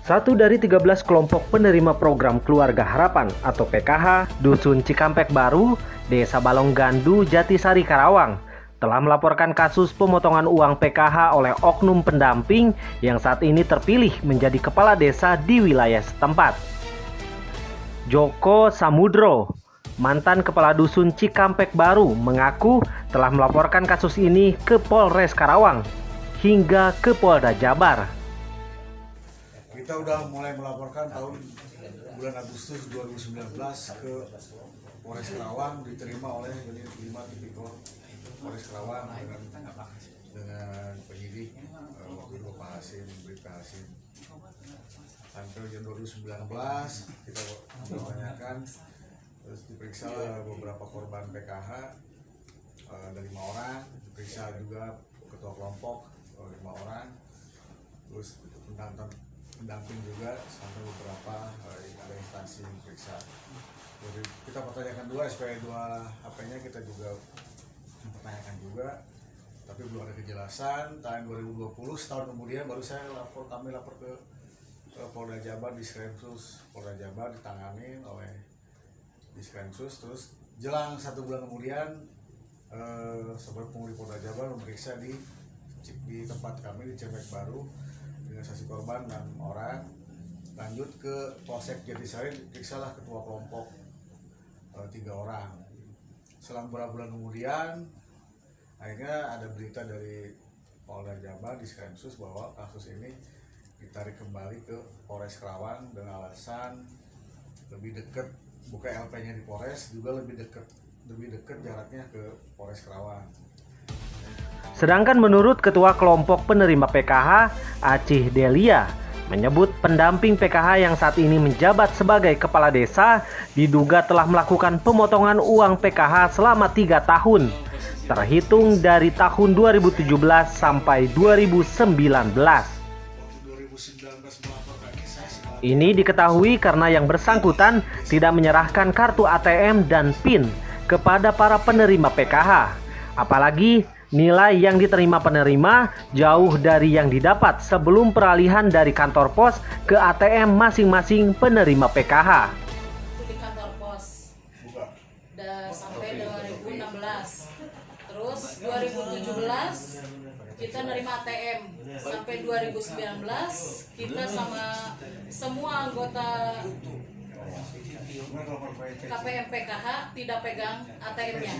Satu dari 13 kelompok penerima program Keluarga Harapan atau PKH Dusun Cikampek Baru, Desa Balonggandu, Jatisari, Karawang telah melaporkan kasus pemotongan uang PKH oleh oknum pendamping yang saat ini terpilih menjadi kepala desa di wilayah setempat. Joko Samudro, mantan kepala Dusun Cikampek Baru, mengaku telah melaporkan kasus ini ke Polres Karawang hingga ke Polda Jabar. Kita udah mulai melaporkan bulan Agustus 2019 ke Polres Karawang, diterima oleh 5 tipikor Polres Karawang dengan penyidik waktu itu Pak Hasim, Bribka Hasim. Sampai jam 2019 kita bertanyakan, terus diperiksa beberapa korban PKH, ada 5 orang, diperiksa juga ketua kelompok 5 orang, terus pendamping juga sampai beberapa ada instansi yang periksa. Jadi kita pertanyakan dua SPY 2 HP-nya, kita juga mempertanyakan juga, tapi belum ada kejelasan. Tahun 2020 setahun kemudian baru kami lapor ke Polda Jabar, Diskrimsus Polda Jabar, ditangani oleh Diskrimsus. Terus jelang 1 bulan kemudian sebagai penghuni Polda Jabar memeriksa di tempat kami di Cikampek Baru dengan saksi korban 6 orang. Lanjut ke Polsek Jatisari, diperiksalah ketua kelompok 3 orang. Selang beberapa bulan kemudian akhirnya ada berita dari Polda Jabar di Diskrimsus bahwa kasus ini ditarik kembali ke Polres Karawang dengan alasan lebih dekat, buka LP-nya di Polres, juga lebih dekat jaraknya ke Polres Karawang. Sedangkan menurut Ketua Kelompok Penerima PKH, Acih Delia, menyebut pendamping PKH yang saat ini menjabat sebagai kepala desa diduga telah melakukan pemotongan uang PKH selama 3 tahun, terhitung dari tahun 2017 sampai 2019. Ini diketahui karena yang bersangkutan tidak menyerahkan kartu ATM dan PIN kepada para penerima PKH. Apalagi nilai yang diterima penerima jauh dari yang didapat sebelum peralihan dari kantor pos ke ATM masing-masing penerima PKH. Di kantor pos sampai 2016. Terus 2017 kita nerima ATM. Sampai 2019 kita sama semua anggota KPM PKH tidak pegang ATM-nya.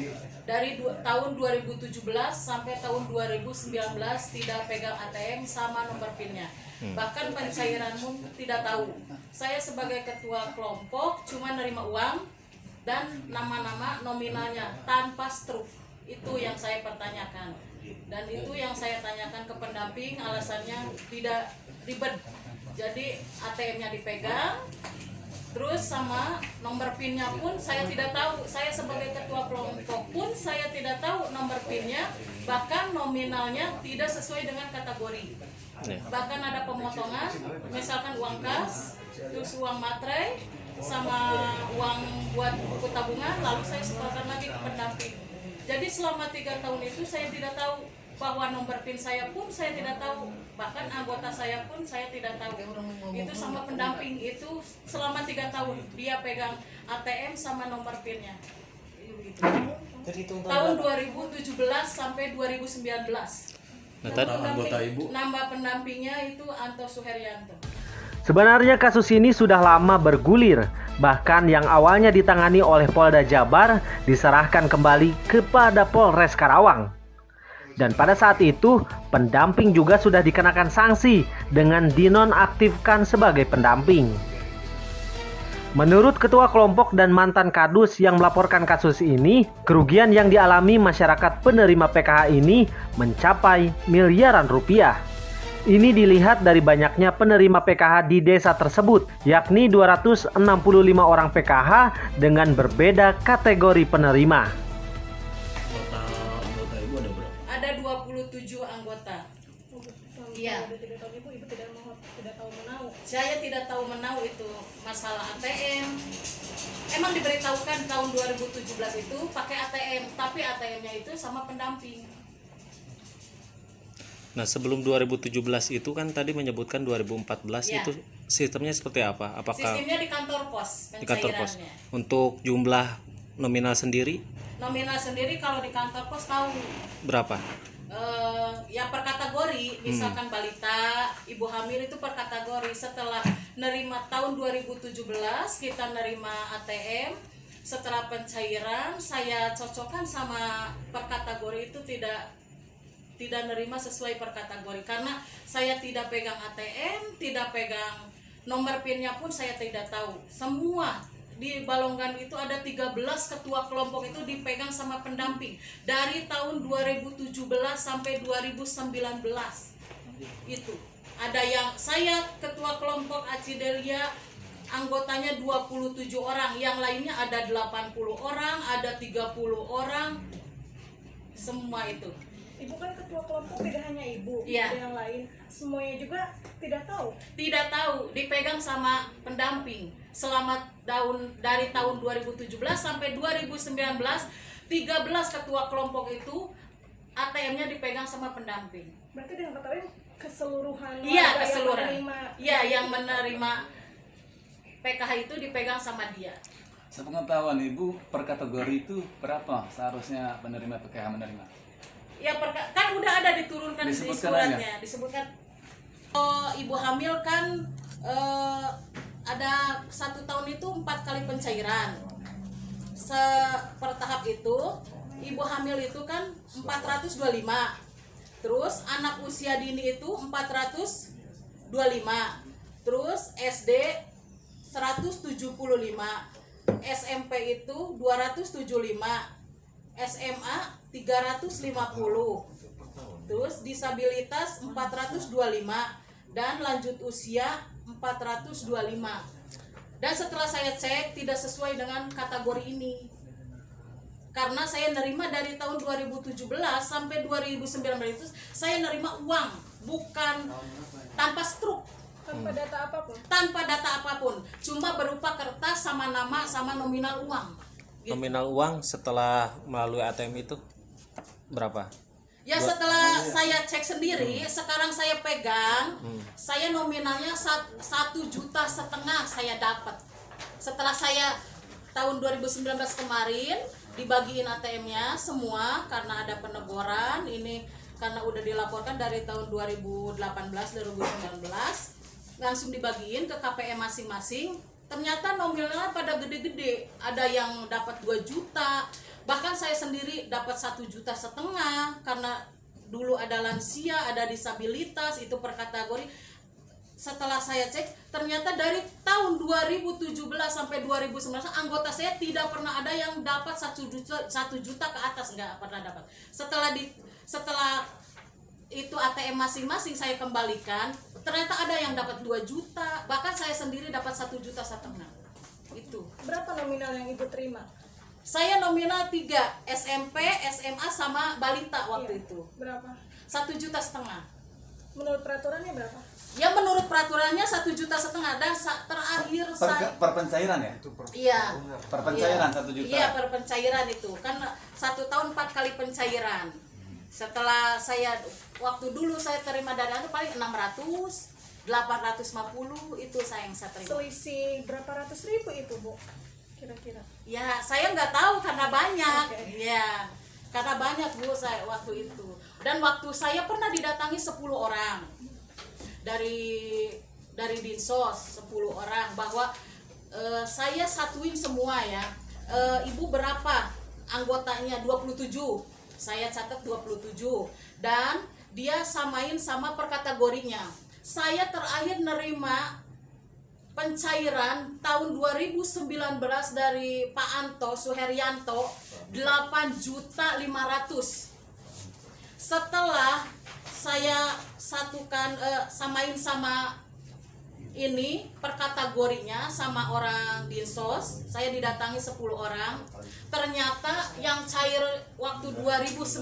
Dari tahun 2017 sampai tahun 2019 tidak pegang ATM sama nomor PIN-nya. Bahkan pencairan tidak tahu. Saya sebagai ketua kelompok cuma nerima uang dan nama-nama nominalnya tanpa struk. Itu yang saya pertanyakan. Dan itu yang saya tanyakan ke pendamping, alasannya tidak ribet. Jadi ATM-nya dipegang, terus sama nomor PIN-nya pun saya tidak tahu. Saya sebagai ketua kelompok pun saya tidak tahu nomor PIN-nya, bahkan nominalnya tidak sesuai dengan kategori. Bahkan ada pemotongan, misalkan uang kas, terus uang materai, sama uang buat buku tabungan, lalu saya setorkan lagi ke pendamping. Jadi selama 3 tahun itu saya tidak tahu bahwa nomor PIN saya pun saya tidak tahu, bahkan anggota saya pun saya tidak tahu. Itu sama pendamping itu selama 3 tahun dia pegang ATM sama nomor PIN-nya. Tahun 2017 sampai 2019. Anggota ibu Nambah pendampingnya itu Anto Suheryanto. Sebenarnya kasus ini sudah lama bergulir, bahkan yang awalnya ditangani oleh Polda Jabar diserahkan kembali kepada Polres Karawang. Dan pada saat itu, pendamping juga sudah dikenakan sanksi dengan dinonaktifkan sebagai pendamping. Menurut Ketua Kelompok dan mantan Kadus yang melaporkan kasus ini, kerugian yang dialami masyarakat penerima PKH ini mencapai miliaran rupiah. Ini dilihat dari banyaknya penerima PKH di desa tersebut, yakni 265 orang PKH dengan berbeda kategori penerima. Anggota ibu ada berapa? Ada 27 anggota. Iya. Saya tidak tahu menau itu masalah ATM. Emang diberitahukan tahun 2017 itu pakai ATM, tapi ATM-nya itu sama pendamping. Nah, sebelum 2017 itu kan tadi menyebutkan 2014 Ya. itu sistemnya seperti apa? Apakah Sistemnya di kantor pos di kantor pos? pencairannya. Untuk jumlah nominal sendiri Nominal sendiri kalau di kantor pos tahu berapa? ya per kategori, misalkan balita, ibu hamil itu per kategori. Setelah nerima tahun 2017 kita nerima ATM, setelah pencairan saya cocokkan sama per kategori itu tidak nerima sesuai per kategori karena saya tidak pegang ATM, tidak pegang nomor PIN-nya pun saya tidak tahu. Semua di Balongan itu ada 13 ketua kelompok itu dipegang sama pendamping dari tahun 2017 sampai 2019. Itu ada yang saya ketua kelompok Aci Delia, anggotanya 27 orang, yang lainnya ada 80 orang, ada 30 orang, semua itu. Ibu kan ketua kelompok, tidak hanya ibu, Iya. ada yang lain. Semuanya juga tidak tahu. Tidak tahu, dipegang sama pendamping selama dari tahun 2017 sampai 2019. 13 ketua kelompok itu ATM-nya dipegang sama pendamping. Berarti dengan kata lain keseluruhan Iya, warga keseluruhan. yang menerima. Iya, yang menerima PKH itu dipegang sama dia. Sepengetahuan Ibu, per kategori itu berapa seharusnya penerima PKH menerima? Ya kan udah ada diturunkan di Disebutkan suratnya, disebutkan. Ibu hamil kan ada 1 tahun itu 4 kali pencairan. Per tahap itu ibu hamil itu kan 425. Terus anak usia dini itu 425. Terus SD 175. SMP itu 275. SMA 350, terus disabilitas 425 dan lanjut usia 425. Dan setelah saya cek tidak sesuai dengan kategori ini. Karena saya nerima dari tahun 2017 sampai 2019 itu saya nerima uang, bukan tanpa struk, Tanpa data apapun. tanpa data apapun, cuma berupa kertas sama nama sama nominal uang. Gitu. Nominal uang setelah melalui ATM itu berapa? Ya setelah saya cek sendiri, sekarang saya pegang, saya nominalnya 1,5 juta saya dapat. Setelah saya tahun 2019 kemarin dibagiin ATM-nya semua karena ada peneguran ini karena udah dilaporkan dari tahun 2018 2019 langsung dibagiin ke KPM masing-masing. Ternyata nominalnya pada gede-gede, ada yang dapat 2 juta, bahkan saya sendiri dapat 1,5 juta karena dulu ada lansia, ada disabilitas, itu per kategori. Setelah saya cek, ternyata dari tahun 2017 sampai 2019 anggota saya tidak pernah ada yang dapat 1 juta ke atas, nggak pernah dapat. Setelah itu ATM masing-masing saya kembalikan, ternyata ada yang dapat 2 juta, bahkan saya sendiri dapat 1,5 juta. Itu. Berapa nominal yang Ibu terima? Saya nominal 3, SMP, SMA sama balita waktu Iya. itu. Berapa? 1,5 juta. Menurut peraturannya berapa? Ya menurut peraturannya 1,5 juta dan terakhir saya Per pencairan ya? Itu per iya. Per pencairan Iya. 1 juta? Iya, per pencairan itu. Kan 1 tahun 4 kali pencairan. Setelah saya waktu dulu saya terima dari itu paling 600, 850 itu saya yang saya terima. Selisih berapa ratus ribu itu, Bu? Kira-kira. Ya, saya nggak tahu karena banyak. Oke. Ya, karena banyak Bu saya waktu itu. Dan waktu saya pernah didatangi 10 orang dari Dinsos, 10 orang bahwa saya satuin semua ya. Ibu berapa anggotanya? 27. Saya catat 27 dan dia samain sama per kategorinya. Saya terakhir nerima pencairan tahun 2019 dari Pak Anto Suheryanto 8.500.000. Setelah saya satukan samain sama ini per kategorinya sama orang Dinsos, saya didatangi 10 orang. Ternyata yang cair waktu 2019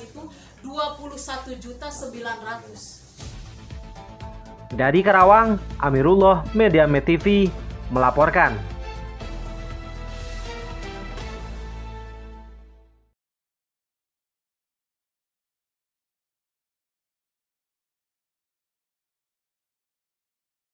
itu 21.900.000. Dari Karawang, Amirullah, Media TV melaporkan.